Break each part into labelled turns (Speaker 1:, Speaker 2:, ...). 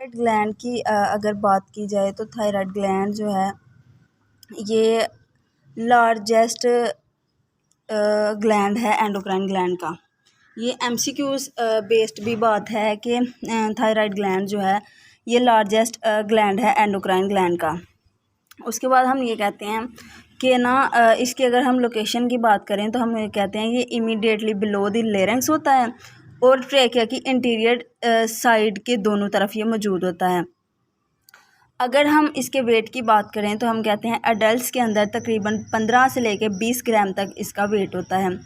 Speaker 1: Thyroid gland की अगर बात की जाए तो थायराइड ग्लैंड जो है ये लार्जेस्ट ग्लैंड है एंडोक्राइन ग्लैंड का। ये एमसीक्यूज बेस्ड भी बात है कि थायराइड ग्लैंड जो है ये लार्जेस्ट ग्लैंड है एंडोक्राइन ग्लैंड का। उसके बाद हम ये कहते हैं कि इसकी अगर हम लोकेशन की बात करें तो हम ये कहते हैं ये इमीडिएटली बिलो द लेरेंक्स होता है और ट्रेकिया की इंटीरियर साइड के दोनों तरफ ये मौजूद होता है। अगर हम इसके वेट की बात करें तो हम कहते हैं अडल्ट्स के अंदर तकरीबन 15 से लेकर 20 ग्राम तक इसका वेट होता है।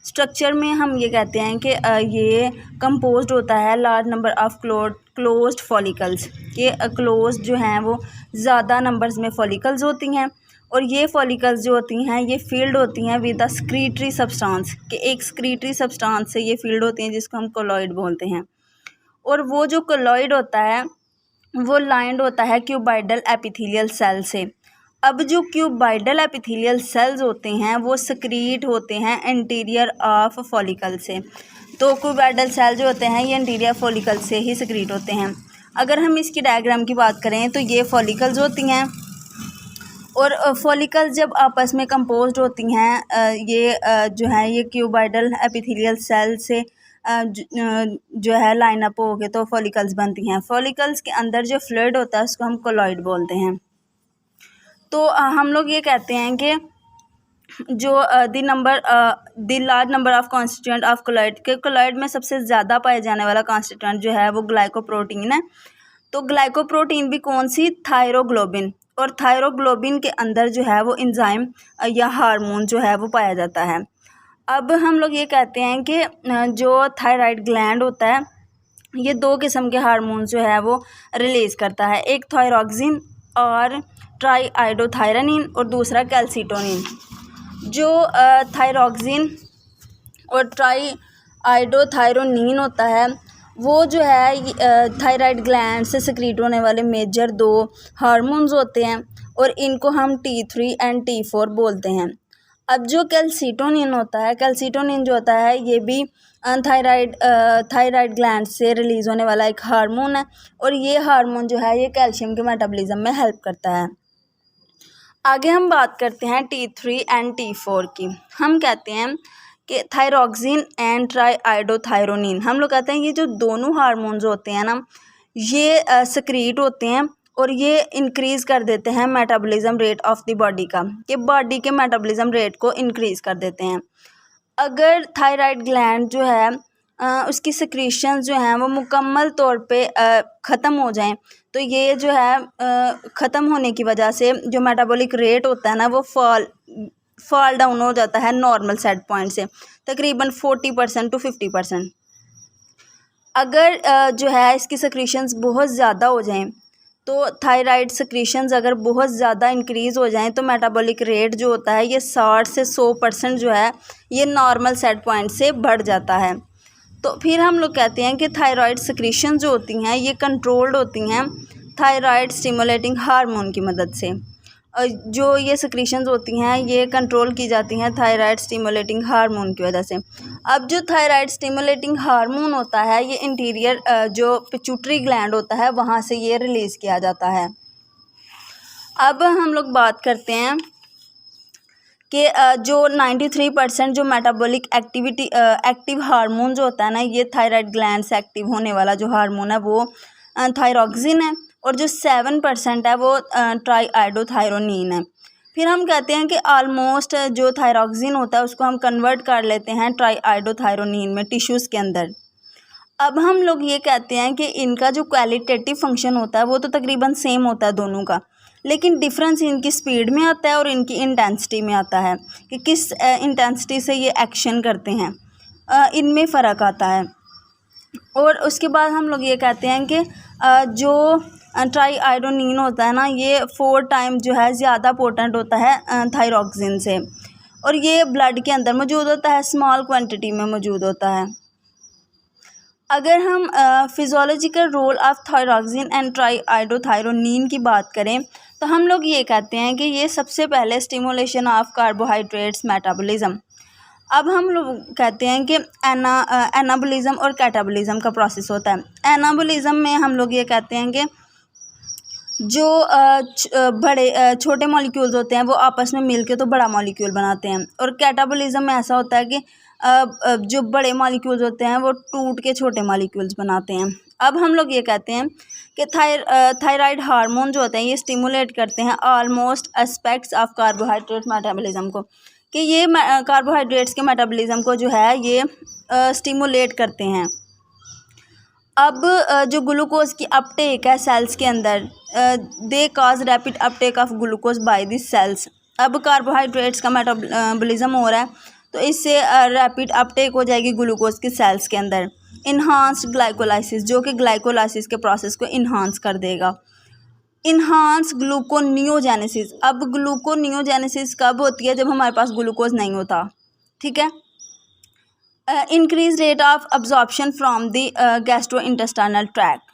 Speaker 1: स्ट्रक्चर में हम ये कहते हैं कि ये कंपोज्ड होता है large number of closed follicles. ये क्लोज जो हैं वो ज़्यादा नंबर्स में फॉलिकल्स होती हैं और ये फॉलिकल्स जो होती हैं ये फील्ड होती हैं विद अ स्क्रीटरी सब्सटेंस के एक स्क्रीटरी सब्सटेंस से ये फील्ड होती हैं जिसको हम कोलॉइड बोलते हैं। और वो जो कोलॉइड होता है वो लाइंड होता है क्यूबाइडल एपिथेलियल सेल से। अब जो क्यूबाइडल एपिथेलियल सेल्स होते हैं वो सक्रीट होते हैं इंटीरियर ऑफ फॉलिकल से। तो क्यूबाइडल सेल जो होते हैं ये इंटीरियर फॉलिकल से ही सक्रीट होते हैं। अगर हम इसकी डायग्राम की बात करें तो ये फॉलिकल्स होती हैं और फॉलिकल्स जब आपस में कंपोज्ड होती हैं ये जो है ये क्यूबाइडल एपिथेलियल सेल से जो है लाइन अप हो के तो फॉलिकल्स बनती हैं। फॉलिकल्स के अंदर जो फ्लूइड होता है उसको हम कोलॉइड बोलते हैं। तो हम लोग ये कहते हैं कि जो the large number of constituent of colloid के कोलॉइड में सबसे ज़्यादा पाए जाने वाला कॉन्स्टिट्यूएंट जो है वो ग्लाइकोप्रोटीन है। तो ग्लाइकोप्रोटीन भी कौन सी, थायरोग्लोबिन। और थायरोग्लोबिन के अंदर जो है वो एंजाइम या हार्मोन जो है वो पाया जाता है। अब हम लोग ये कहते हैं कि जो थायराइड ग्लैंड होता है ये दो किस्म के हार्मोन जो है वो रिलीज़ करता है, एक थायरॉक्सिन और ट्राईआइडोथायरोनिन और दूसरा कैल्सीटोनिन। जो थायरॉक्सिन और ट्राईआइडोथायरोनिन होता है वो जो है थायराइड ग्लैंड से सिक्रीट होने वाले मेजर दो हार्मोन्स होते हैं और इनको हम T3 एंड T4 बोलते हैं। अब जो कैल्सीटोनिन होता है, कैल्सीटोनिन जो होता है ये भी थायराइड ग्लैंड से रिलीज़ होने वाला एक हार्मोन है और ये हार्मोन जो है ये कैल्शियम के मेटाबॉलिज्म में हेल्प करता है। आगे हम बात करते हैं T3 एंड T4 की। हम कहते हैं कि थायरॉक्सिन एंड ट्राईआइडोथायरोनिन, हम लोग कहते हैं ये जो दोनों हार्मोन्स होते हैं ना ये सक्रीट होते हैं और ये इंक्रीज़ कर देते हैं metabolism rate of the body का, कि बॉडी के मेटाबॉलिज्म रेट को इंक्रीज़ कर देते हैं। अगर थायराइड ग्लैंड जो है उसकी सिक्रीशंस जो हैं वो मुकम्मल तौर पे ख़त्म हो जाएं तो ये जो है ख़त्म होने की वजह से जो मेटाबॉलिक रेट होता है ना वो फॉल डाउन हो जाता है नॉर्मल सेट पॉइंट से तकरीबन 40% to 50%। अगर जो है इसकी सिक्रीशंस बहुत ज़्यादा हो जाएं तो थायराइड सिक्रीशंस अगर बहुत ज़्यादा इंक्रीज़ हो जाएं तो मेटाबॉलिक रेट जो होता है ये 60 से 100% जो है ये नॉर्मल सेट पॉइंट से बढ़ जाता है। तो फिर हम लोग कहते हैं कि थायराइड सिक्रीशन जो होती हैं ये कंट्रोल्ड होती हैं थायराइड स्टिमुलेटिंग हार्मोन की मदद से। जो ये सिक्रीशंस होती हैं ये कंट्रोल की जाती हैं थायराइड स्टिमुलेटिंग हार्मोन की वजह से। अब जो थायराइड स्टिमुलेटिंग हार्मोन होता है ये इंटीरियर जो पिट्यूटरी ग्लैंड होता है वहाँ से ये रिलीज़ किया जाता है। अब हम लोग बात करते हैं कि जो 93% जो मेटाबॉलिक एक्टिव हार्मोन जो होता है ना ये थायराइड ग्लैंड से एक्टिव होने वाला जो हार्मोन है वो थायरॉक्सिन है और जो 7% है वो ट्राईआइडोथायरोनिन है। फिर हम कहते हैं कि ऑलमोस्ट जो थायरॉक्सिन होता है उसको हम कन्वर्ट कर लेते हैं ट्राईआइडोथायरोनिन में टिश्यूज़ के अंदर। अब हम लोग ये कहते हैं कि इनका जो क्वालिटेटिव फंक्शन होता है वो तो तकरीबन सेम होता है दोनों का, लेकिन डिफरेंस इनकी स्पीड में आता है और इनकी इंटेंसिटी में आता है कि किस इंटेंसिटी से ये एक्शन करते हैं, इनमें फ़र्क आता है। और उसके बाद हम लोग ये कहते हैं कि जो ट्राईआइडोनिन होता है ना ये 4 टाइम जो है ज़्यादा पोटेंट होता है थायरॉक्सिन से और ये ब्लड के अंदर मौजूद होता है, स्मॉल क्वांटिटी में मौजूद होता है। अगर हम फिज़ोलॉजिकल role of thyroxine and triiodothyronine की बात करें तो हम लोग ये कहते हैं कि ये सबसे पहले स्टिमुलेशन ऑफ कार्बोहाइड्रेट्स मेटाबॉलिज्म। अब हम लोग कहते हैं कि एनाबोलिज्म और कैटाबोलिज्म का प्रोसेस होता है। एनाबोलिज्म में हम लोग ये कहते हैं कि जो बड़े छोटे मॉलिक्यूल्स होते हैं वो आपस में मिलके तो बड़ा मॉलिक्यूल बनाते हैं, और कैटाबोलिज्म में ऐसा होता है कि जो बड़े मॉलिक्यूल्स होते हैं वो टूट के छोटे मॉलिक्यूल्स बनाते हैं। अब हम लोग ये कहते हैं कि थायराइड हार्मोन जो होते हैं ये स्टिमुलेट करते हैं almost aspects of carbohydrate metabolism को, कि ये कार्बोहाइड्रेट्स के मेटाबॉलिज्म को जो है ये स्टिमुलेट करते हैं। अब जो ग्लूकोज की अपटेक है सेल्स के अंदर, they cause rapid uptake of glucose by this cells. अब कार्बोहाइड्रेट्स का मेटाबॉलिज्म हो रहा है तो इससे रैपिड अपटेक हो जाएगी ग्लूकोज की सेल्स के अंदर। इन्हांस्ड ग्लाइकोलाइसिस, जो कि ग्लाइकोलाइसिस के प्रोसेस को इन्हांस कर देगा। इन्हांस ग्लूकोनियोजेनेसिस, अब ग्लूकोनियोजेनेसिस कब होती है? जब हमारे पास ग्लूकोज नहीं होता, ठीक है। Increase rate of absorption from the gastrointestinal tract,